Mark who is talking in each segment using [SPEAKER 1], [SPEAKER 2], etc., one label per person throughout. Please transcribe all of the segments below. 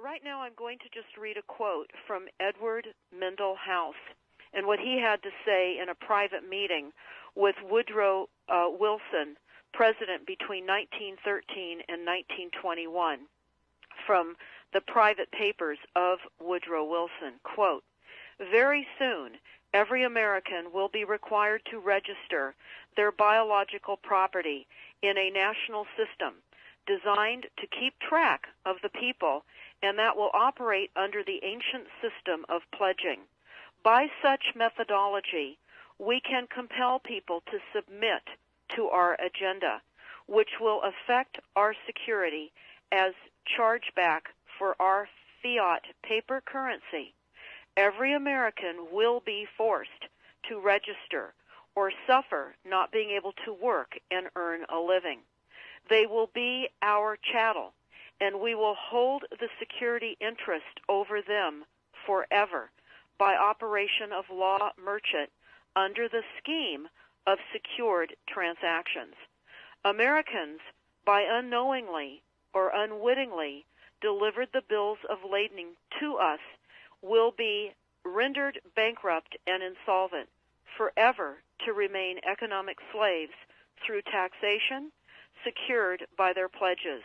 [SPEAKER 1] right now I'm going to just read a quote from Edward Mandell House and what he had to say in a private meeting with Woodrow Wilson, president between 1913 and 1921, from the private papers of Woodrow Wilson. Quote, "Very soon, every American will be required to register their biological property in a national system designed to keep track of the people, and that will operate under the ancient system of pledging. By such methodology, we can compel people to submit to our agenda, which will affect our security as chargeback for our fiat paper currency. Every American will be forced to register or suffer not being able to work and earn a living. They will be our chattel, and we will hold the security interest over them forever by operation of law merchant under the scheme of secured transactions. Americans, by unknowingly or unwittingly delivered the bills of lading to us, will be rendered bankrupt and insolvent, forever to remain economic slaves through taxation secured by their pledges.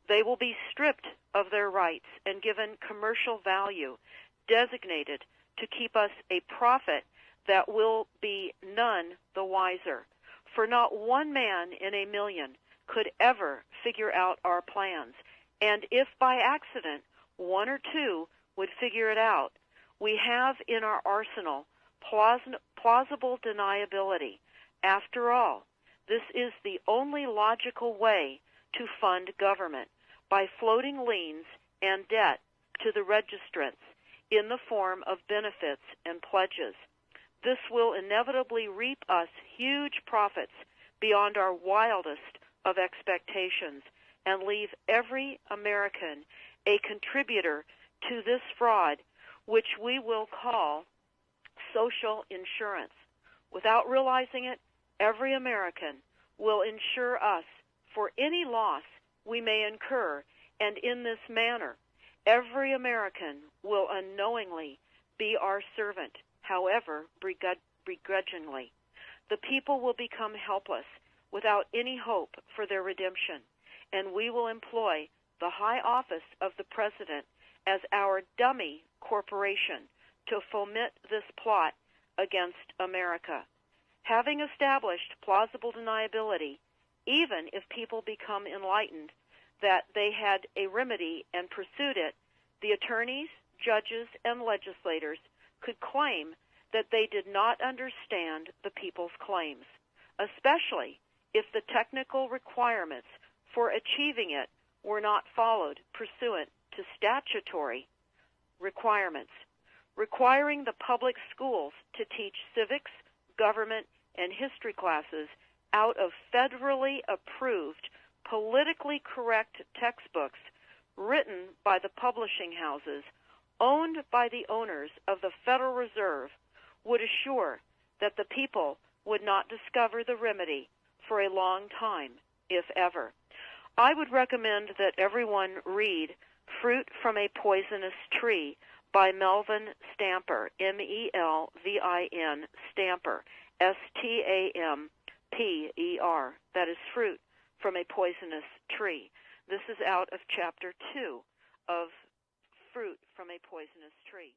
[SPEAKER 1] They will be stripped of their rights and given commercial value, designated to keep us a profit that will be none the wiser. For not one man in a million could ever figure out our plans, and if by accident one or two would figure it out, we have in our arsenal plausible deniability. After all, this is the only logical way to fund government, by floating liens and debt to the registrants in the form of benefits and pledges. This will inevitably reap us huge profits beyond our wildest of expectations and leave every American a contributor to this fraud, which we will call social insurance. Without realizing it, every American will insure us for any loss we may incur, and in this manner, every American will unknowingly be our servant, however begrudgingly. The people will become helpless, without any hope for their redemption, and we will employ the high office of the President as our dummy corporation to foment this plot against America. Having established plausible deniability, even if people become enlightened that they had a remedy and pursued it, the attorneys, judges, and legislators could claim that they did not understand the people's claims, especially if the technical requirements for achieving it were not followed pursuant to statutory requirements, requiring the public schools to teach civics, government, and history classes out of federally approved, politically correct textbooks written by the publishing houses owned by the owners of the Federal Reserve would assure that the people would not discover the remedy for a long time, if ever. I would recommend that everyone read Fruit from a Poisonous Tree by Melvin Stamper, M-E-L-V-I-N, Stamper, S-T-A-M-P-E-R. That is Fruit from a Poisonous Tree. This is out of Chapter 2 of Fruit from a Poisonous Tree.